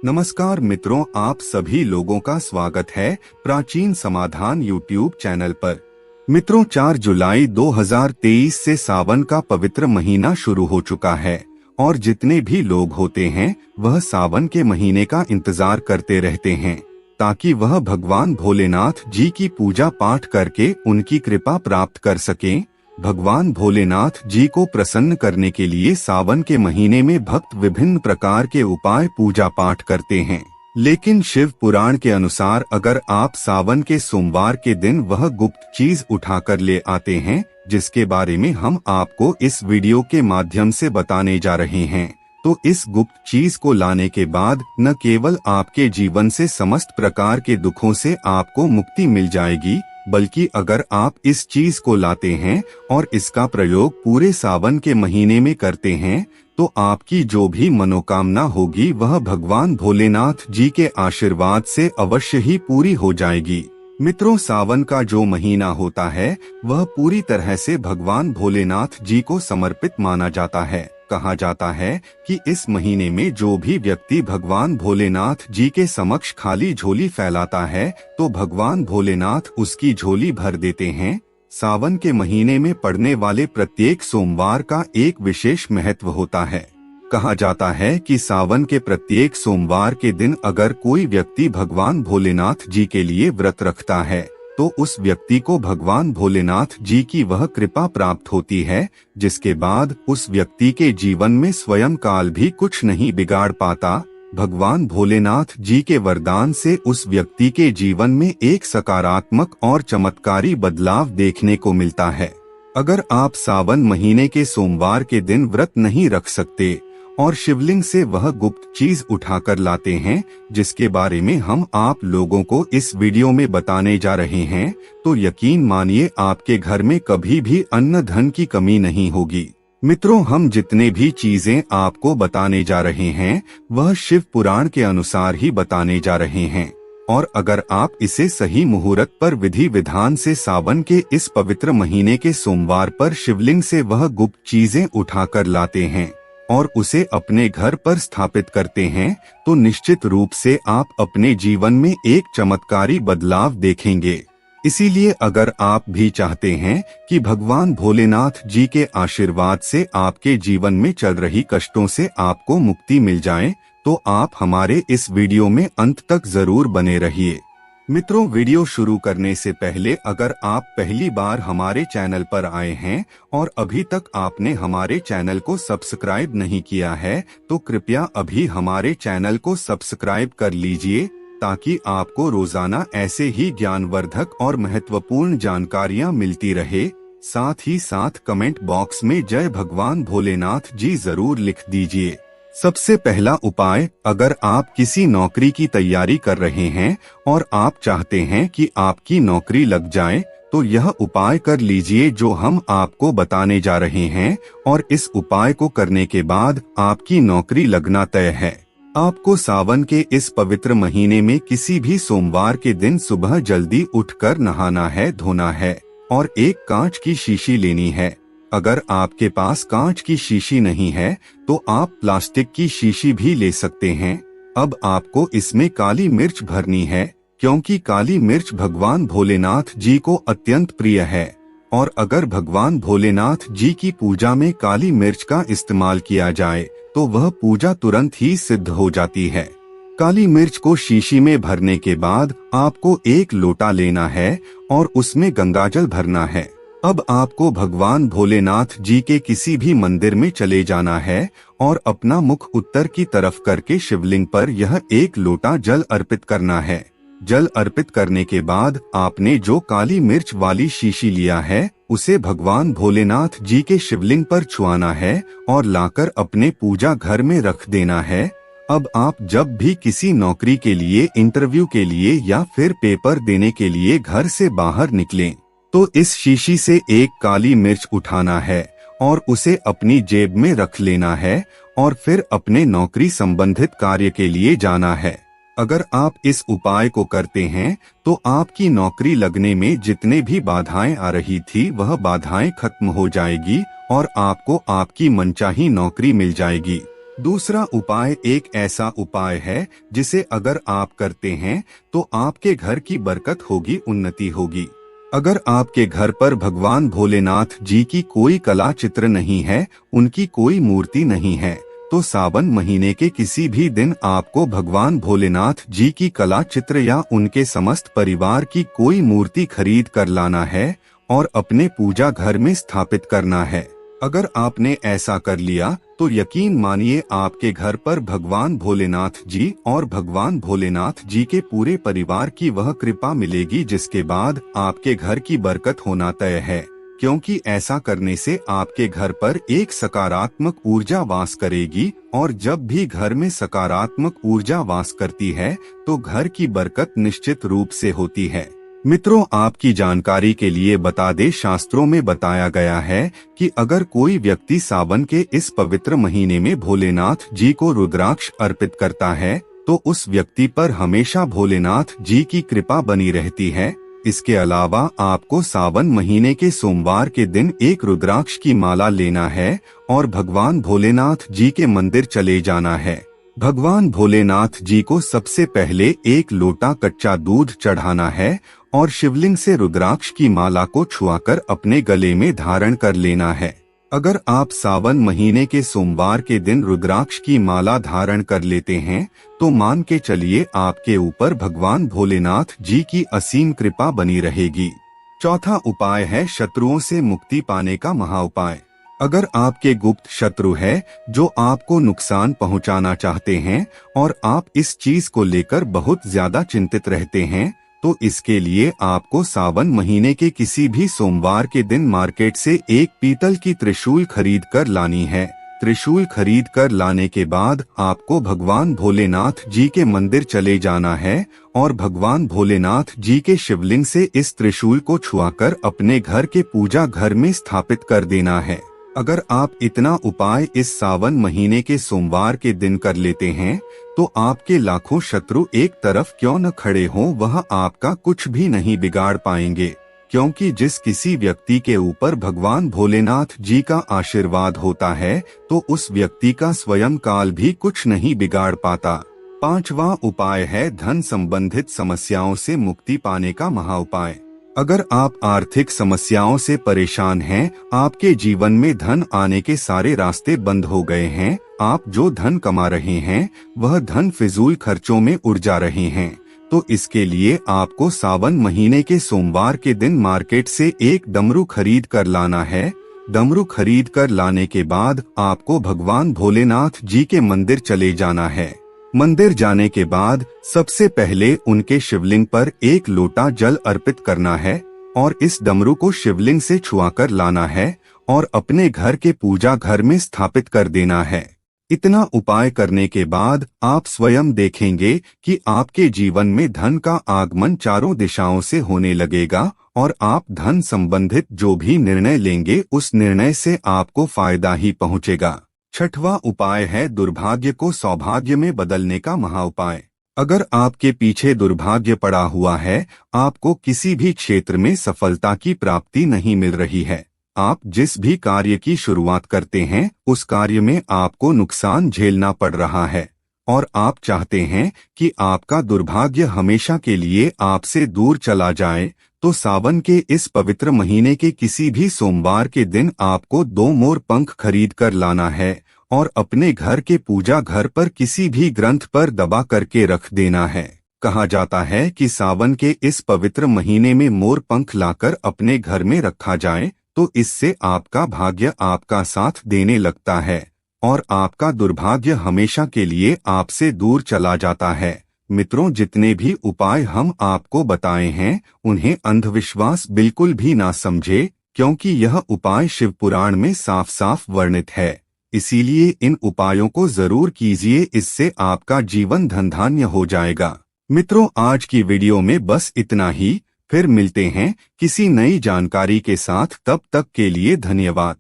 नमस्कार मित्रों, आप सभी लोगों का स्वागत है प्राचीन समाधान यूट्यूब चैनल पर। मित्रों, 4 जुलाई 2023 से सावन का पवित्र महीना शुरू हो चुका है और जितने भी लोग होते हैं वह सावन के महीने का इंतजार करते रहते हैं ताकि वह भगवान भोलेनाथ जी की पूजा पाठ करके उनकी कृपा प्राप्त कर सकें। भगवान भोलेनाथ जी को प्रसन्न करने के लिए सावन के महीने में भक्त विभिन्न प्रकार के उपाय पूजा पाठ करते हैं। लेकिन शिव पुराण के अनुसार अगर आप सावन के सोमवार के दिन वह गुप्त चीज उठाकर ले आते हैं जिसके बारे में हम आपको इस वीडियो के माध्यम से बताने जा रहे हैं, तो इस गुप्त चीज को लाने के बाद न केवल आपके जीवन से समस्त प्रकार के दुखों से आपको मुक्ति मिल जाएगी, बल्कि अगर आप इस चीज को लाते हैं और इसका प्रयोग पूरे सावन के महीने में करते हैं तो आपकी जो भी मनोकामना होगी वह भगवान भोलेनाथ जी के आशीर्वाद से अवश्य ही पूरी हो जाएगी। मित्रों, सावन का जो महीना होता है वह पूरी तरह से भगवान भोलेनाथ जी को समर्पित माना जाता है। कहा जाता है कि इस महीने में जो भी व्यक्ति भगवान भोलेनाथ जी के समक्ष खाली झोली फैलाता है तो भगवान भोलेनाथ उसकी झोली भर देते हैं। सावन के महीने में पड़ने वाले प्रत्येक सोमवार का एक विशेष महत्व होता है। कहा जाता है कि सावन के प्रत्येक सोमवार के दिन अगर कोई व्यक्ति भगवान भोलेनाथ जी के लिए व्रत रखता है तो उस व्यक्ति को भगवान भोलेनाथ जी की वह कृपा प्राप्त होती है जिसके बाद उस व्यक्ति के जीवन में स्वयं काल भी कुछ नहीं बिगाड़ पाता। भगवान भोलेनाथ जी के वरदान से उस व्यक्ति के जीवन में एक सकारात्मक और चमत्कारी बदलाव देखने को मिलता है। अगर आप सावन महीने के सोमवार के दिन व्रत नहीं रख सकते और शिवलिंग से वह गुप्त चीज उठाकर लाते हैं जिसके बारे में हम आप लोगों को इस वीडियो में बताने जा रहे हैं, तो यकीन मानिए आपके घर में कभी भी अन्न धन की कमी नहीं होगी। मित्रों, हम जितने भी चीजें आपको बताने जा रहे हैं वह शिव पुराण के अनुसार ही बताने जा रहे हैं और अगर आप इसे सही मुहूर्त पर विधि विधान से सावन के इस पवित्र महीने के सोमवार पर शिवलिंग से वह गुप्त चीजें उठाकर लाते हैं और उसे अपने घर पर स्थापित करते हैं तो निश्चित रूप से आप अपने जीवन में एक चमत्कारी बदलाव देखेंगे। इसीलिए अगर आप भी चाहते हैं कि भगवान भोलेनाथ जी के आशीर्वाद से आपके जीवन में चल रही कष्टों से आपको मुक्ति मिल जाए तो आप हमारे इस वीडियो में अंत तक जरूर बने रहिए। मित्रों, वीडियो शुरू करने से पहले अगर आप पहली बार हमारे चैनल पर आए हैं और अभी तक आपने हमारे चैनल को सब्सक्राइब नहीं किया है तो कृपया अभी हमारे चैनल को सब्सक्राइब कर लीजिए ताकि आपको रोजाना ऐसे ही ज्ञानवर्धक और महत्वपूर्ण जानकारियां मिलती रहे। साथ ही साथ कमेंट बॉक्स में जय भगवान भोलेनाथ जी जरूर लिख दीजिए। सबसे पहला उपाय, अगर आप किसी नौकरी की तैयारी कर रहे हैं और आप चाहते हैं कि आपकी नौकरी लग जाए तो यह उपाय कर लीजिए जो हम आपको बताने जा रहे हैं और इस उपाय को करने के बाद आपकी नौकरी लगना तय है। आपको सावन के इस पवित्र महीने में किसी भी सोमवार के दिन सुबह जल्दी उठकर नहाना है, धोना है और एक कांच की शीशी लेनी है। अगर आपके पास कांच की शीशी नहीं है तो आप प्लास्टिक की शीशी भी ले सकते हैं। अब आपको इसमें काली मिर्च भरनी है क्योंकि काली मिर्च भगवान भोलेनाथ जी को अत्यंत प्रिय है और अगर भगवान भोलेनाथ जी की पूजा में काली मिर्च का इस्तेमाल किया जाए तो वह पूजा तुरंत ही सिद्ध हो जाती है। काली मिर्च को शीशी में भरने के बाद आपको एक लोटा लेना है और उसमें गंगाजल भरना है। अब आपको भगवान भोलेनाथ जी के किसी भी मंदिर में चले जाना है और अपना मुख उत्तर की तरफ करके शिवलिंग पर यह एक लोटा जल अर्पित करना है। जल अर्पित करने के बाद आपने जो काली मिर्च वाली शीशी लिया है उसे भगवान भोलेनाथ जी के शिवलिंग पर छुआना है और लाकर अपने पूजा घर में रख देना है। अब आप जब भी किसी नौकरी के लिए, इंटरव्यू के लिए या फिर पेपर देने के लिए घर से बाहर निकलें तो इस शीशी से एक काली मिर्च उठाना है और उसे अपनी जेब में रख लेना है और फिर अपने नौकरी संबंधित कार्य के लिए जाना है। अगर आप इस उपाय को करते हैं तो आपकी नौकरी लगने में जितने भी बाधाएं आ रही थी वह बाधाएं खत्म हो जाएगी और आपको आपकी मनचाही नौकरी मिल जाएगी। दूसरा उपाय एक ऐसा उपाय है जिसे अगर आप करते हैं तो आपके घर की बरकत होगी, उन्नति होगी। अगर आपके घर पर भगवान भोलेनाथ जी की कोई कला चित्र नहीं है, उनकी कोई मूर्ति नहीं है, तो सावन महीने के किसी भी दिन आपको भगवान भोलेनाथ जी की कला चित्र या उनके समस्त परिवार की कोई मूर्ति खरीद कर लाना है और अपने पूजा घर में स्थापित करना है। अगर आपने ऐसा कर लिया तो यकीन मानिए आपके घर पर भगवान भोलेनाथ जी और भगवान भोलेनाथ जी के पूरे परिवार की वह कृपा मिलेगी जिसके बाद आपके घर की बरकत होना तय है, क्योंकि ऐसा करने से आपके घर पर एक सकारात्मक ऊर्जा वास करेगी और जब भी घर में सकारात्मक ऊर्जा वास करती है तो घर की बरकत निश्चित रूप से होती है। मित्रों, आपकी जानकारी के लिए बता दें, शास्त्रों में बताया गया है कि अगर कोई व्यक्ति सावन के इस पवित्र महीने में भोलेनाथ जी को रुद्राक्ष अर्पित करता है तो उस व्यक्ति पर हमेशा भोलेनाथ जी की कृपा बनी रहती है। इसके अलावा आपको सावन महीने के सोमवार के दिन एक रुद्राक्ष की माला लेना है और भगवान भोलेनाथ जी के मंदिर चले जाना है। भगवान भोलेनाथ जी को सबसे पहले एक लोटा कच्चा दूध चढ़ाना है और शिवलिंग से रुद्राक्ष की माला को छुआकर अपने गले में धारण कर लेना है। अगर आप सावन महीने के सोमवार के दिन रुद्राक्ष की माला धारण कर लेते हैं तो मान के चलिए आपके ऊपर भगवान भोलेनाथ जी की असीम कृपा बनी रहेगी। चौथा उपाय है शत्रुओं से मुक्ति पाने का महाउपाय। अगर आपके गुप्त शत्रु है जो आपको नुकसान पहुंचाना चाहते हैं और आप इस चीज को लेकर बहुत ज्यादा चिंतित रहते हैं तो इसके लिए आपको सावन महीने के किसी भी सोमवार के दिन मार्केट से एक पीतल की त्रिशूल खरीद कर लानी है। त्रिशूल खरीद कर लाने के बाद आपको भगवान भोलेनाथ जी के मंदिर चले जाना है और भगवान भोलेनाथ जी के शिवलिंग से इस त्रिशूल को छुआकर अपने घर के पूजा घर में स्थापित कर देना है। अगर आप इतना उपाय इस सावन महीने के सोमवार के दिन कर लेते हैं तो आपके लाखों शत्रु एक तरफ क्यों न खड़े हों, वह आपका कुछ भी नहीं बिगाड़ पाएंगे, क्योंकि जिस किसी व्यक्ति के ऊपर भगवान भोलेनाथ जी का आशीर्वाद होता है तो उस व्यक्ति का स्वयं काल भी कुछ नहीं बिगाड़ पाता। पांचवा उपाय है धन संबंधित समस्याओं से मुक्ति पाने का महाउपाय। अगर आप आर्थिक समस्याओं से परेशान हैं, आपके जीवन में धन आने के सारे रास्ते बंद हो गए हैं, आप जो धन कमा रहे हैं वह धन फिजूल खर्चों में उड़ जा रहे हैं, तो इसके लिए आपको सावन महीने के सोमवार के दिन मार्केट से एक डमरू खरीद कर लाना है। डमरू खरीद कर लाने के बाद आपको भगवान भोलेनाथ जी के मंदिर चले जाना है। मंदिर जाने के बाद सबसे पहले उनके शिवलिंग पर एक लोटा जल अर्पित करना है और इस डमरू को शिवलिंग से छुआकर लाना है और अपने घर के पूजा घर में स्थापित कर देना है। इतना उपाय करने के बाद आप स्वयं देखेंगे कि आपके जीवन में धन का आगमन चारों दिशाओं से होने लगेगा और आप धन संबंधित जो भी निर्णय लेंगे उस निर्णय से आपको फायदा ही पहुंचेगा। छठवां उपाय है दुर्भाग्य को सौभाग्य में बदलने का महाउपाय। अगर आपके पीछे दुर्भाग्य पड़ा हुआ है, आपको किसी भी क्षेत्र में सफलता की प्राप्ति नहीं मिल रही है, आप जिस भी कार्य की शुरुआत करते हैं उस कार्य में आपको नुकसान झेलना पड़ रहा है और आप चाहते हैं कि आपका दुर्भाग्य हमेशा के लिए आपसे दूर चला जाए, तो सावन के इस पवित्र महीने के किसी भी सोमवार के दिन आपको 2 मोर पंख खरीद कर लाना है और अपने घर के पूजा घर पर किसी भी ग्रंथ पर दबा करके रख देना है। कहा जाता है कि सावन के इस पवित्र महीने में मोर पंख लाकर अपने घर में रखा जाए तो इससे आपका भाग्य आपका साथ देने लगता है और आपका दुर्भाग्य हमेशा के लिए आपसे दूर चला जाता है। मित्रों, जितने भी उपाय हम आपको बताए हैं उन्हें अंधविश्वास बिल्कुल भी ना समझे, क्योंकि यह उपाय शिव पुराण में साफ साफ वर्णित है। इसीलिए इन उपायों को जरूर कीजिए, इससे आपका जीवन धनधान्य हो जाएगा। मित्रों, आज की वीडियो में बस इतना ही। फिर मिलते हैं किसी नई जानकारी के साथ, तब तक के लिए धन्यवाद।